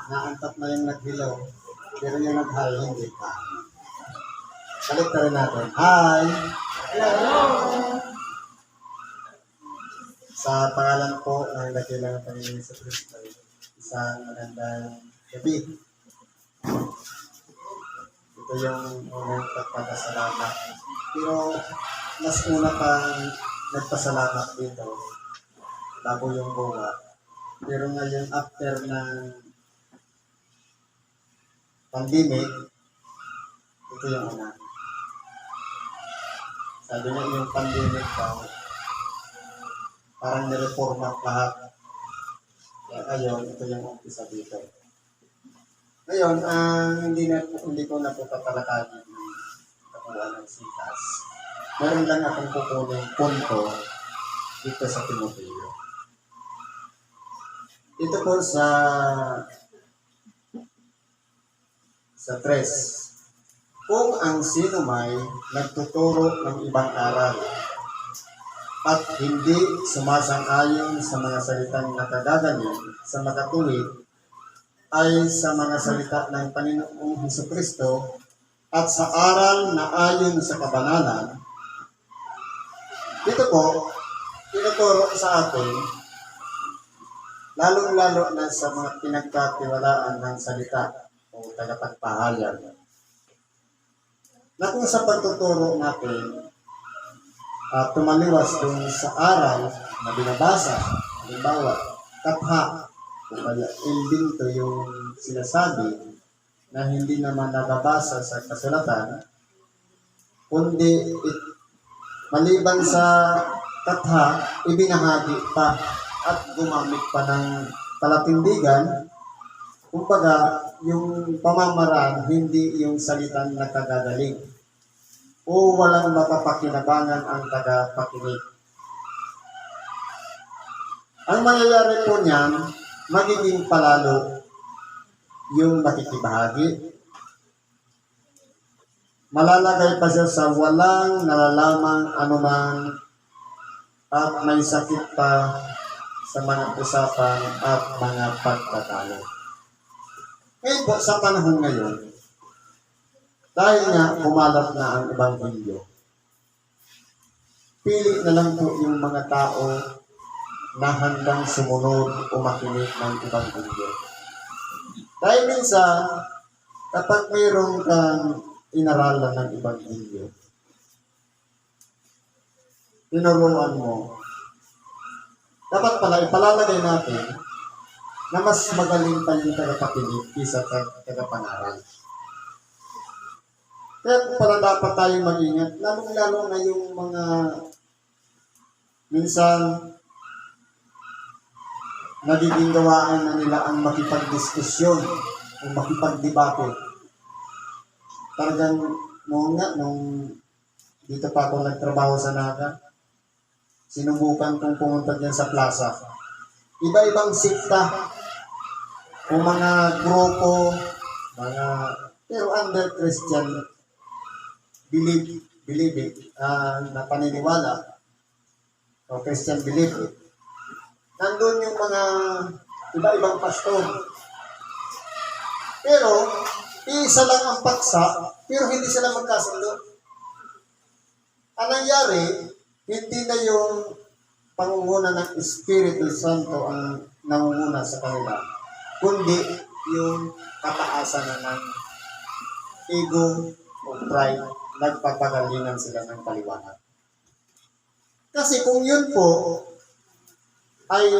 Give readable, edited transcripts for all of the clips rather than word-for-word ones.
Naantok na yung naghilaw. Pero yung nag-hi, hindi pa. Balik na rin natin. Hi! Hello! Sa pangalan po ng dakilang Panginoon sa Kristo, isang magandang gabi. Ito yung unang pagpapasalamat. Pero mas una pang nagpasalamat dito bago yung buwa. Pero ngayon after ng pandemic, ito yung una. Sabi na yung pandemic daw, parang nireformat lahat. Kaya ngayon, ito yung umpisa dito. Ngayon, hindi ko na po tatalakayin ng kakuhaan ng sitas. Meron lang akong kukunin punto dito sa Timoteo. Ito po sa 3. Kung ang sino may nagtuturo ng ibang aral at hindi sumasang-ayon sa mga salitang nakagaganyan sa makatuwid ay sa mga salita ng Panginoong Hesukristo at sa aral na ayon sa kabanalan, dito po, tinuturo sa atin, lalong-lalo na sa mga pinagkatiwalaan ng salita o tagapagpahayag, na kung sa pagtuturo natin, tumaliwas dun sa aral na binabasa, halimbawa, katha, o kaya to yung sinasabi na hindi naman nababasa sa kasulatan, kundi maliban sa katha, ibinahagi pa at gumamit pa ng palatindigan. Kumbaga, yung pamamaraan, hindi yung salitang nakagagaling o walang mapapakinabangan ang tagapakinig. Ang mangyayari po niyan, magiging palalo yung makikibahagi. Malalagay pa siya sa walang nalalamang anuman at may sakit pa sa mga usapan at mga pagtatalo. Ngayon po, sa panahon ngayon, dahil nga kumalat na ang Ebanghelyo, pili na lang po yung mga tao na handang sumunod o makinig ng Ebanghelyo. Dahil minsan, kapag mayroon kang inaralan ng Ebanghelyo, tinuruan mo, dapat pala ipalalagay natin na mas magaling pa yung tagapakinig kaysa tagapangaral. Kaya pala dapat tayong mag-ingat, lalong-lalo na yung mga minsan nagiging gawaan na nila ang makipagdiskusyon o makipagdebate. Talagang nung dito pa ako nagtrabaho sa Naga, sinubukan kong pumunta dyan sa plaza. Iba-ibang sikta o mga grupo, pero under Christian belief na paniniwala o Christian belief. Nandun yung mga iba-ibang pastor. Pero, isa lang ang paksa, pero hindi sila magkasundo. Ang nangyari, hindi na yung pangunguna ng Espiritu Santo ang nangunguna sa kanila, kundi yung kataasan na ng ego o pride, nagpapagalingan sila ng paliwanag. Kasi kung yun po ay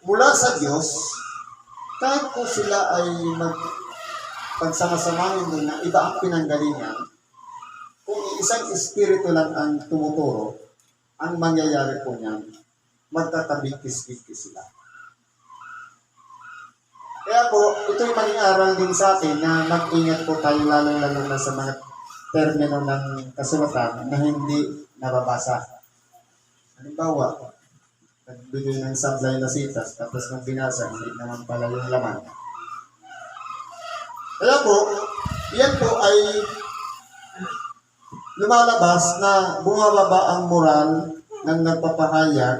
mula sa Diyos, kahit po sila ay pagsama-samahin mo na iba ang pinanggalingan, kung isang espiritu lang ang tumuturo, ang mangyayari po niyan, magtatabikis-bikis sila. Kaya po, ito'y maling-aral din sa atin na mag-ingat po tayo lalo-lalo na sa mga termino ng kasulatan na hindi nababasa. Halimbawa, nagbigay ng sablay na sitas, tapos nung binasa, hindi naman pala yung laman. Kaya po, yan po ay lumalabas na bumababa ang moral ng nagpapahayag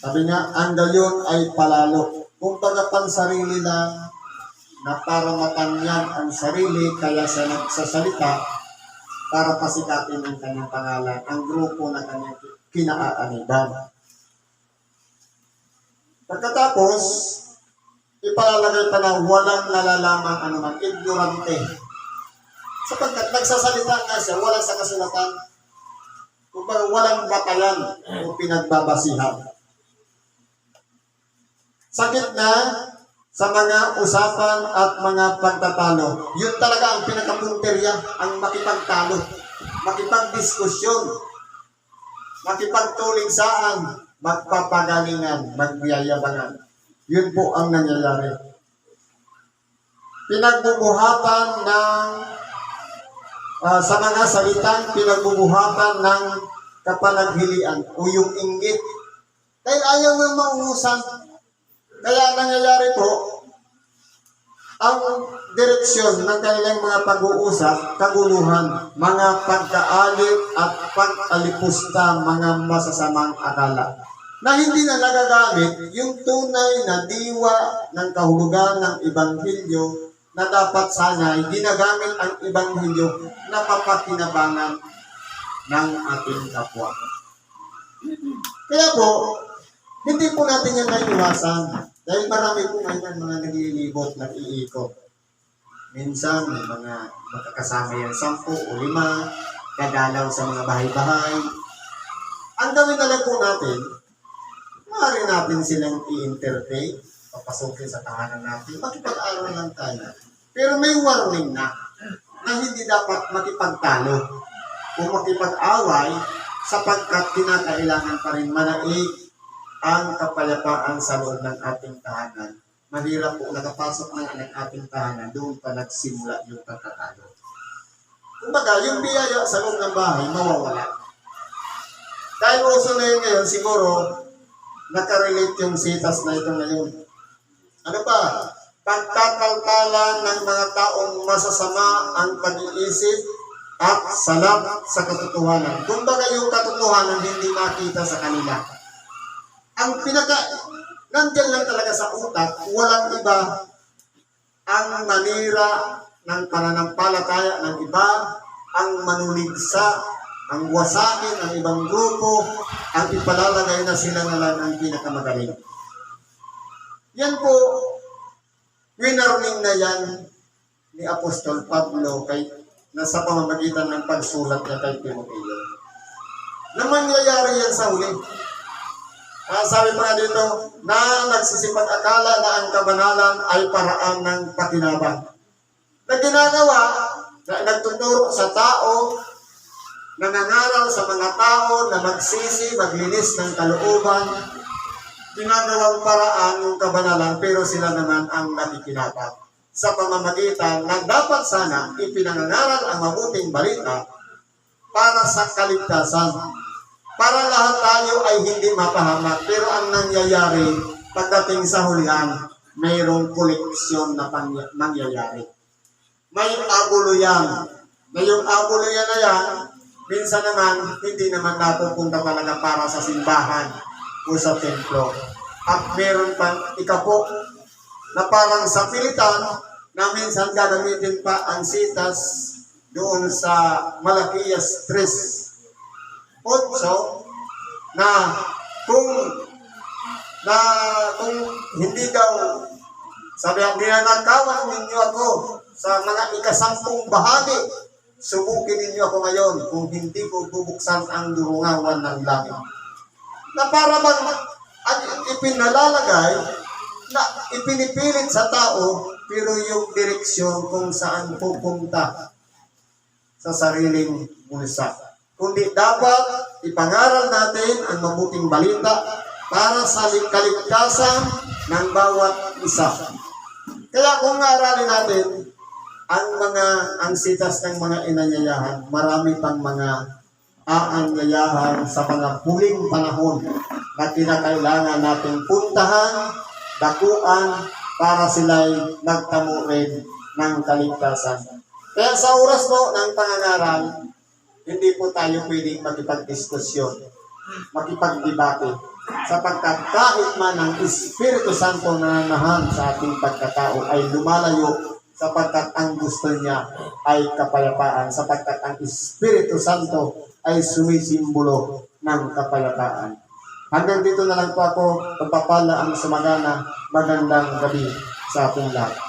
Sabi niya, ang gayon ay palalo. Kung baga pansarili lang na para matanyag ang sarili, kaya siya nagsasalita para pasikatin ang kanyang pangalan, ang grupo na kanyang kinaaaniban. Pagkatapos, ipalalagay pa na walang nalalaman anuman, ignorante. Sapagkat nagsasalita nga siya, wala sa kasulatan. Kung walang batayan o pinagbabasihan. Sakit na sa mga usapan at mga pagtatalo. Yun talaga ang pinakapunterya, ang makipagtalo, makipagdiskusyon, makipagtuligsaan, magpapagalingan, magbiyayabangan. Yun po ang nangyayari. Pinagbubuhatan ng sa mga salitang pinagbubuhatan ng kapanaghilian o yung inggit. Dahil ayaw ng mauusan. Kaya nangyayari po, ang direksyon ng kanilang mga pag-uusap, kaguluhan, mga pagkaalit at pag-alipusta, mga masasamang akala. Na hindi na nagagamit yung tunay na diwa ng kahulugan ng Ebanghelyo na dapat sana ay ginagamit ang Ebanghelyo na papakinabangan ng ating kapwa. Kaya po, hindi po natin yan naiiwasan. Dahil marami po ngayon mga naglilibot, nag-iikot. Minsan, may mga makakasama yan, 10 o 5, kadalaw sa mga bahay-bahay. Ang gawin na lang po natin, maaari natin silang i-entertain, papasukin sa tahanan natin, makipag-aral lang tayo. Pero may warning na hindi dapat makipagtalo o makipag-away sapagkat kinakailangan pa rin manaig ang kapayapaan sa loob ng ating tahanan. Mahirap po nakapasok ng ating tahanan, doon pa nagsimula yung pagtatalo. Kumbaga, yung biyaya sa loob ng bahay, mawawala. Dahil uso na yun ngayon, siguro, nakarelate yung sitas na ito ngayon. Ano pa? Pagtataltalan ng mga taong masasama ang pag-iisip at salap sa katotohanan. Kumbaga, yung katotohanan hindi makita sa kanila. Ang nandyan lang talaga sa utak, walang iba ang manira ng pananampalataya ng iba, ang manuligsa, ang wasakin ng ibang grupo, ang ipalalagay na sila na lang ang pinakamagaling. Yan po, winarning na yan ni Apostol Pablo na sa pamamagitan ng pagsulat niya kay Timoteo. Na mangyayari yan sa huli. Sabi pa nga dito, na nagsisipag-akala na ang kabanalan ay paraan ng pakinabang. Na ginagawa, na nagtuturo sa tao, nangangaral sa mga tao na magsisi, maglinis ng kalooban, ginagawang paraan yung kabanalan, pero sila naman ang nakikinabang. Sa pamamagitan na dapat sana ipinangangaral ang mabuting balita para sa kaligtasan. Para lahat tayo ay hindi mapahamak. Pero ang nangyayari, pagdating sa hulihan, mayroong koleksyon na nangyayari. May abuluyan. Na yung abuluyan na yan, minsan naman, hindi naman napupunta talaga para sa simbahan o sa templo. At meron pang ikapo na parang sa pilitan na minsan gagamitin pa ang sitas doon sa Malakias 3. 8 na kung hindi daw sabi ang ginanakawan ninyo ako sa mga ikasampung bahagi, subukin ninyo ako ngayon kung hindi ko bubuksan ang durungawan ng langit. Na para bang ipinalalagay na ipinipilit sa tao pero yung direksyon kung saan pupunta sa sariling bulsa. Kundi dapat ipangaral natin ang mabuting balita para sa kaligtasan ng bawat isa. Kaya kung aralin natin ang sitas ng mga inanyayahan, marami pang mga aanyayahan sa mga huling panahon na kinakailangan nating puntahan, dakuan, para sila'y magtamo rin ng kaligtasan. Kaya sa oras po ng pangangaral, hindi po tayo pwedeng makipagdiskusyon, makipagdebate. sapagkat kahit man ang Espiritu Santo na nananahan sa ating pagkatao ay lumalayo sapagkat ang gusto niya ay kapayapaan, sapagkat ang Espiritu Santo ay sumisimbolo ng kapayapaan. Hanggang dito na lang po ako, pagpapala ang sumagana, magandang gabi sa ating lahat.